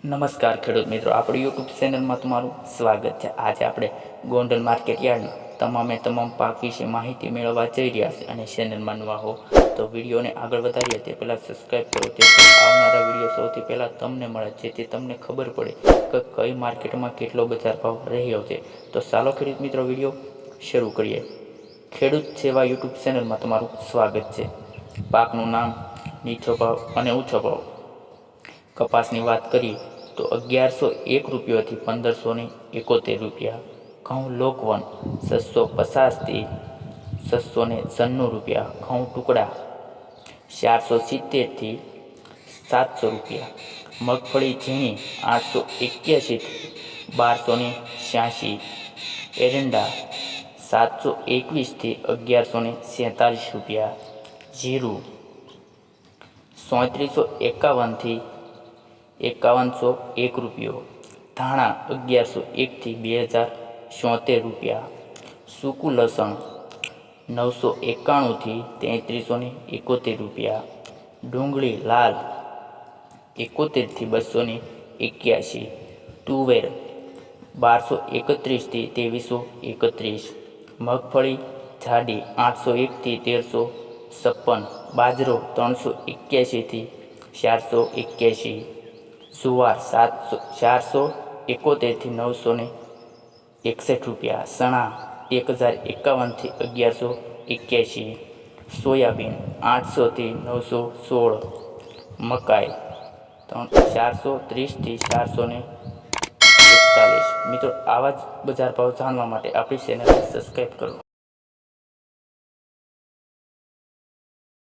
નમસ્કાર ખેડૂત મિત્રો, આપણી યુટ્યુબ ચેનલમાં તમારું સ્વાગત છે। આજે આપણે ગોંડલ માર્કેટ યાર્ડના તમામ પાક વિશે માહિતી મેળવવા જઈ રહ્યા છે। અને ચેનલમાં નવા હો તો વિડીયોને આગળ વધારીએ તે પહેલાં સબસ્ક્રાઈબ કરો, જેથી આવનારા વિડીયો સૌથી પહેલાં તમને મળે, જેથી તમને ખબર પડે કે કઈ માર્કેટમાં કેટલો બજાર ભાવ રહ્યો છે। તો ચાલો ખેડૂત મિત્રો, વિડીયો શરૂ કરીએ। ખેડૂત સેવા યુટ્યુબ ચેનલમાં તમારું સ્વાગત છે। પાકનું નામ, નીચો ભાવ અને ઊંચો ભાવ। કપાસની વાત કરીએ તો 1101 રૂપિયાથી 1571 રૂપિયા। ઘઉં લોકવન 650થી 696 રૂપિયા। ઘઉં ટુકડા 470થી 700 રૂપિયા। મગફળી ઝીણી 881થી 1286। એરંડા 721થી 1147 રૂપિયા। જીરું 3751થી 5101 રૂપિયો। ધાણા 1101થી 2074 રૂપિયા। સૂકું લસણ 991થી 3371 રૂપિયા। ડુંગળી લાલ 71થી 281। તુવેર 1231થી 2331। મગફળી જાડી 801થી 1356। બાજરો 381થી 481। જુવાર 471થી 961 રૂપિયા। ચણા 1051થી 1181। સોયાબીન 800થી 916। મકાઈ 430થી 441। મિત્રો, આવા જ બજાર ભાવ જાણવા માટે આપણી ચેનલને સબસ્ક્રાઈબ કરો।